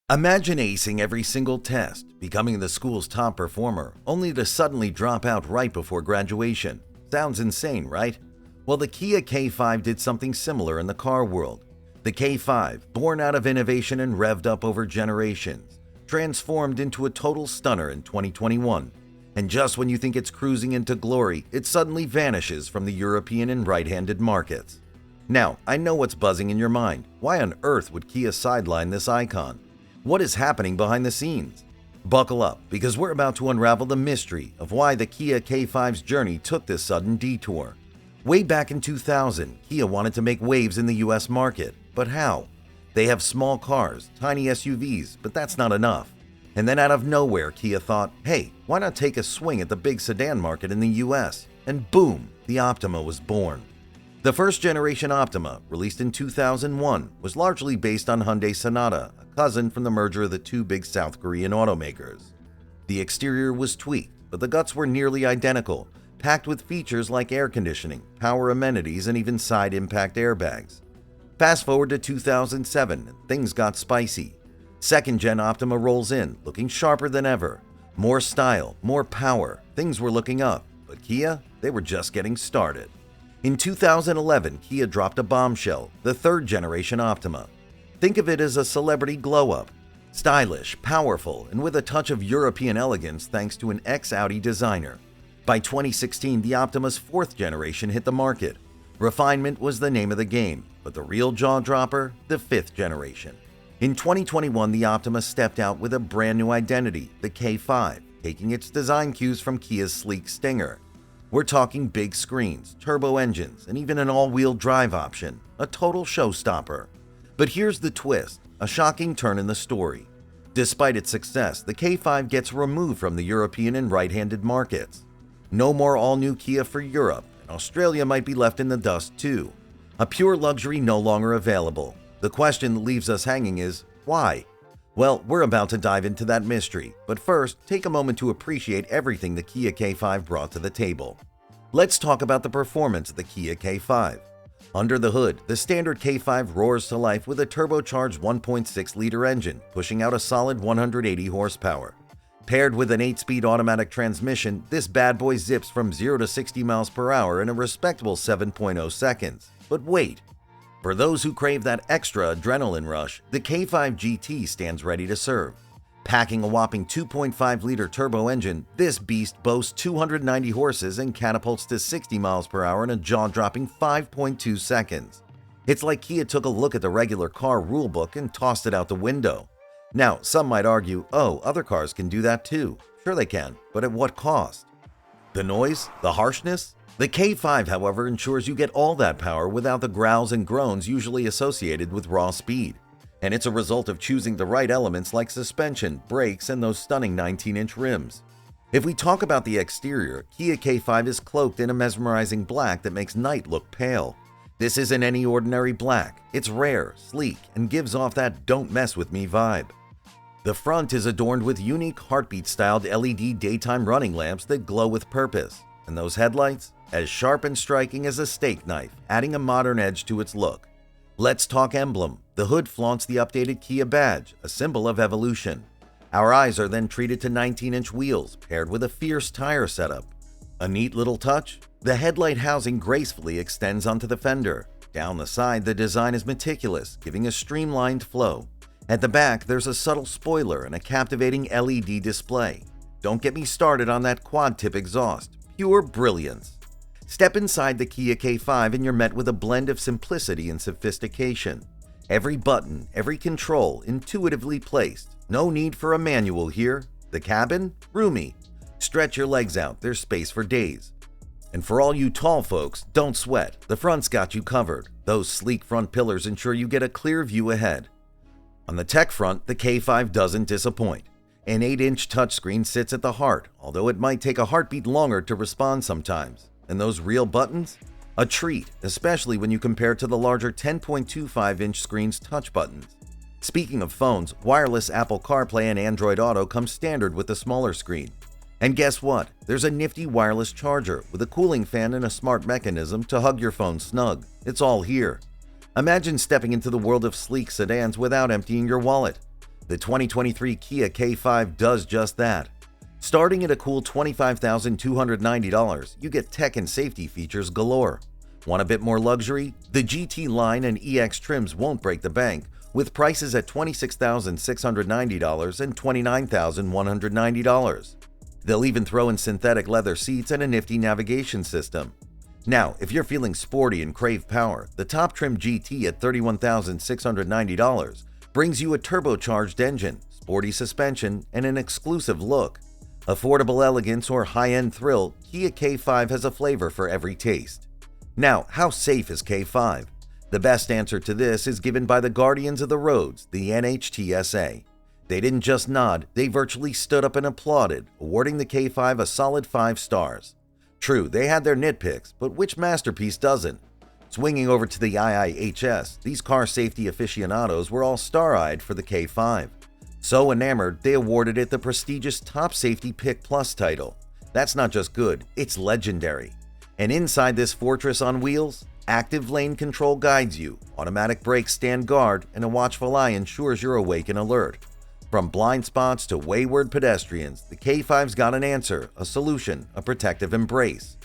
Imagine acing every single test, becoming the school's top performer, only to suddenly drop out right before graduation. Sounds insane, right? Well, the Kia K5 did something similar in the car world. The K5, born out of innovation and revved up over generations, transformed into a total stunner in 2021. And just when you think it's cruising into glory, it suddenly vanishes from the European and right-handed markets. Now, I know what's buzzing in your mind. Why on earth would Kia sideline this icon? What is happening behind the scenes? Buckle up, because we're about to unravel the mystery of why the Kia K5's journey took this sudden detour. Way back in 2000, Kia wanted to make waves in the US market, but how? They have small cars, tiny SUVs, but that's not enough. And then out of nowhere, Kia thought, hey, why not take a swing at the big sedan market in the US? And boom, the Optima was born. The first generation Optima, released in 2001, was largely based on Hyundai Sonata, a cousin from the merger of the two big South Korean automakers. The exterior was tweaked, but the guts were nearly identical, packed with features like air conditioning, power amenities, and even side impact airbags. Fast forward to 2007, and things got spicy. Second-gen Optima rolls in, looking sharper than ever. More style, more power, things were looking up, but Kia, they were just getting started. In 2011, Kia dropped a bombshell, the third-generation Optima. Think of it as a celebrity glow-up. Stylish, powerful, and with a touch of European elegance thanks to an ex-Audi designer. By 2016, the Optima's fourth generation hit the market. Refinement was the name of the game, but the real jaw-dropper, the fifth generation. In 2021, the Optima stepped out with a brand new identity, the K5, taking its design cues from Kia's sleek Stinger. We're talking big screens, turbo engines, and even an all-wheel drive option, a total showstopper. But here's the twist, a shocking turn in the story. Despite its success, the K5 gets removed from the European and right-handed markets. No more all-new Kia for Europe, and Australia might be left in the dust too. A pure luxury no longer available. The question that leaves us hanging is, why? Well, we're about to dive into that mystery, but first, take a moment to appreciate everything the Kia K5 brought to the table. Let's talk about the performance of the Kia K5. Under the hood, the standard K5 roars to life with a turbocharged 1.6-liter engine, pushing out a solid 180 horsepower. Paired with an 8-speed automatic transmission, this bad boy zips from 0 to 60 miles per hour in a respectable 7.0 seconds. But wait! For those who crave that extra adrenaline rush, the K5 GT stands ready to serve. Packing a whopping 2.5-liter turbo engine, this beast boasts 290 horses and catapults to 60 miles per hour in a jaw-dropping 5.2 seconds. It's like Kia took a look at the regular car rulebook and tossed it out the window. Now, some might argue, oh, other cars can do that too. Sure they can, but at what cost? The noise? The harshness? The K5, however, ensures you get all that power without the growls and groans usually associated with raw speed. And it's a result of choosing the right elements like suspension, brakes, and those stunning 19-inch rims. If we talk about the exterior, Kia K5 is cloaked in a mesmerizing black that makes night look pale. This isn't any ordinary black. It's rare, sleek, and gives off that don't mess with me vibe. The front is adorned with unique heartbeat-styled LED daytime running lamps that glow with purpose. And those headlights? As sharp and striking as a steak knife, adding a modern edge to its look. Let's talk emblem. The hood flaunts the updated Kia badge, a symbol of evolution. Our eyes are then treated to 19-inch wheels, paired with a fierce tire setup. A neat little touch? The headlight housing gracefully extends onto the fender. Down the side, the design is meticulous, giving a streamlined flow. At the back, there's a subtle spoiler and a captivating LED display. Don't get me started on that quad-tip exhaust. Pure brilliance. Step inside the Kia K5 and you're met with a blend of simplicity and sophistication. Every button, every control, intuitively placed. No need for a manual here. The cabin? Roomy. Stretch your legs out, there's space for days. And for all you tall folks, don't sweat. The front's got you covered. Those sleek front pillars ensure you get a clear view ahead. On the tech front, the K5 doesn't disappoint. An 8-inch touchscreen sits at the heart, although it might take a heartbeat longer to respond sometimes. And those real buttons? A treat, especially when you compare to the larger 10.25-inch screen's touch buttons. Speaking of phones, wireless Apple CarPlay and Android Auto come standard with the smaller screen. And guess what? There's a nifty wireless charger with a cooling fan and a smart mechanism to hug your phone snug. It's all here. Imagine stepping into the world of sleek sedans without emptying your wallet. The 2023 Kia K5 does just that. Starting at a cool $25,290, you get tech and safety features galore. Want a bit more luxury? The GT line and EX trims won't break the bank, with prices at $26,690 and $29,190. They'll even throw in synthetic leather seats and a nifty navigation system. Now, if you're feeling sporty and crave power, the top trim GT at $31,690 brings you a turbocharged engine, sporty suspension, and an exclusive look. Affordable elegance or high-end thrill, Kia K5 has a flavor for every taste. Now, how safe is K5? The best answer to this is given by the guardians of the roads, the NHTSA. They didn't just nod, they virtually stood up and applauded, awarding the K5 a solid 5 stars. True, they had their nitpicks, but which masterpiece doesn't? Swinging over to the IIHS, these car safety aficionados were all star-eyed for the K5. So enamored, they awarded it the prestigious Top Safety Pick Plus title. That's not just good, it's legendary. And inside this fortress on wheels, active lane control guides you, automatic brakes stand guard, and a watchful eye ensures you're awake and alert. From blind spots to wayward pedestrians, the K5's got an answer, a solution, a protective embrace.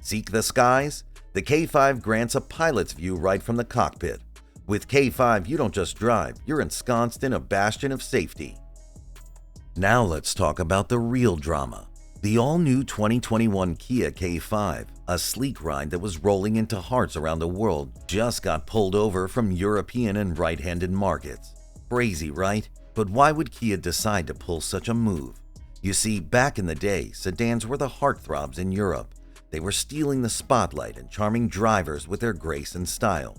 Seek the skies? The K5 grants a pilot's view right from the cockpit. With K5, you don't just drive, you're ensconced in a bastion of safety. Now let's talk about the real drama. The all-new 2021 Kia K5, a sleek ride that was rolling into hearts around the world, just got pulled over from European and right-handed markets. Crazy, right? But why would Kia decide to pull such a move? You see, back in the day, sedans were the heartthrobs in Europe. They were stealing the spotlight and charming drivers with their grace and style.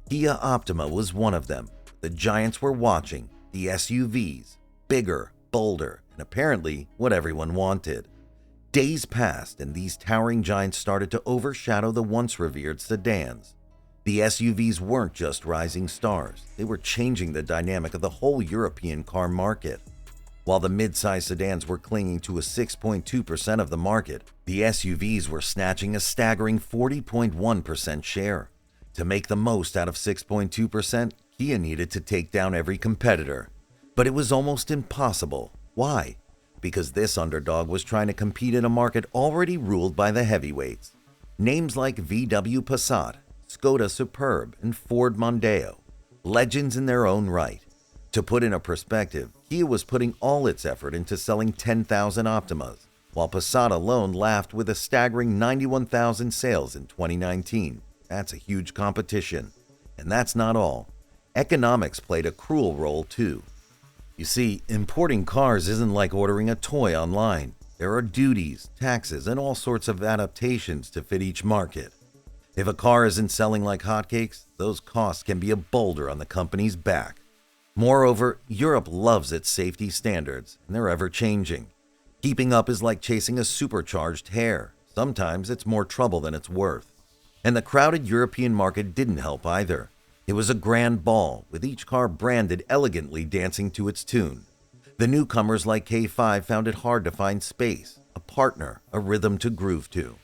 Kia Optima was one of them. The giants were watching, the SUVs, bigger, bolder, and apparently what everyone wanted. Days passed and these towering giants started to overshadow the once revered sedans. The SUVs weren't just rising stars, they were changing the dynamic of the whole European car market. While the midsize sedans were clinging to a 6.2% of the market, the SUVs were snatching a staggering 40.1% share. To make the most out of 6.2%, Kia needed to take down every competitor. But it was almost impossible. Why? Because this underdog was trying to compete in a market already ruled by the heavyweights. Names like VW Passat, Skoda Superb, and Ford Mondeo, legends in their own right. To put in a perspective, Kia was putting all its effort into selling 10,000 Optimas, while Passat alone laughed with a staggering 91,000 sales in 2019. That's a huge competition. And that's not all. Economics played a cruel role too. You see, importing cars isn't like ordering a toy online. There are duties, taxes, and all sorts of adaptations to fit each market. If a car isn't selling like hotcakes, those costs can be a boulder on the company's back. Moreover, Europe loves its safety standards, and they're ever-changing. Keeping up is like chasing a supercharged hare. Sometimes it's more trouble than it's worth. And the crowded European market didn't help either. It was a grand ball, with each car branded elegantly dancing to its tune. The newcomers like K5 found it hard to find space, a partner, a rhythm to groove to.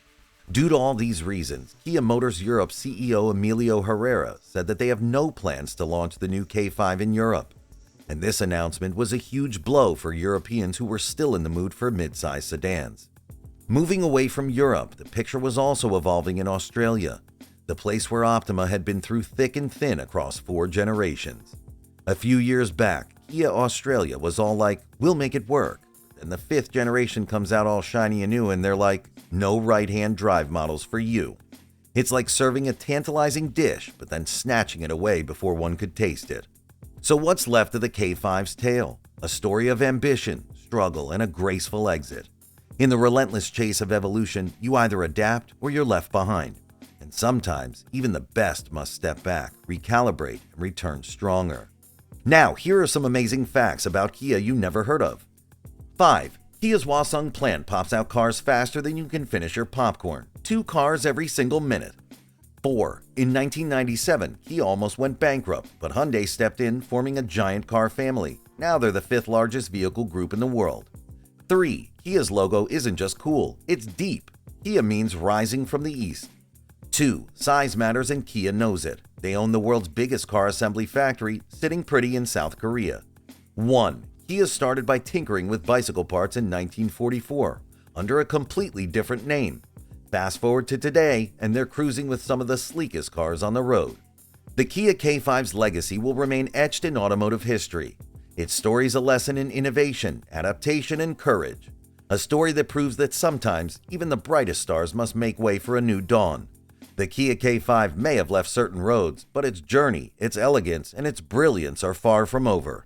Due to all these reasons, Kia Motors Europe CEO Emilio Herrera said that they have no plans to launch the new K5 in Europe. And this announcement was a huge blow for Europeans who were still in the mood for midsize sedans. Moving away from Europe, the picture was also evolving in Australia, the place where Optima had been through thick and thin across 4 generations. A few years back, Kia Australia was all like, we'll make it work. And the 5th generation comes out all shiny and new and they're like, no right-hand drive models for you. It's like serving a tantalizing dish, but then snatching it away before one could taste it. So what's left of the K5's tale? A story of ambition, struggle, and a graceful exit. In the relentless chase of evolution, you either adapt or you're left behind. And sometimes, even the best must step back, recalibrate, and return stronger. Now, here are some amazing facts about Kia you never heard of. 5. Kia's Hwasong plant pops out cars faster than you can finish your popcorn. 2 cars every single minute. 4. In 1997, Kia almost went bankrupt, but Hyundai stepped in, forming a giant car family. Now they're the 5th largest vehicle group in the world. 3. Kia's logo isn't just cool, it's deep. Kia means rising from the east. 2. Size matters and Kia knows it. They own the world's biggest car assembly factory, sitting pretty in South Korea. 1. Kia started by tinkering with bicycle parts in 1944, under a completely different name. Fast forward to today, and they're cruising with some of the sleekest cars on the road. The Kia K5's legacy will remain etched in automotive history. Its story's a lesson in innovation, adaptation, and courage. A story that proves that sometimes even the brightest stars must make way for a new dawn. The Kia K5 may have left certain roads, but its journey, its elegance, and its brilliance are far from over.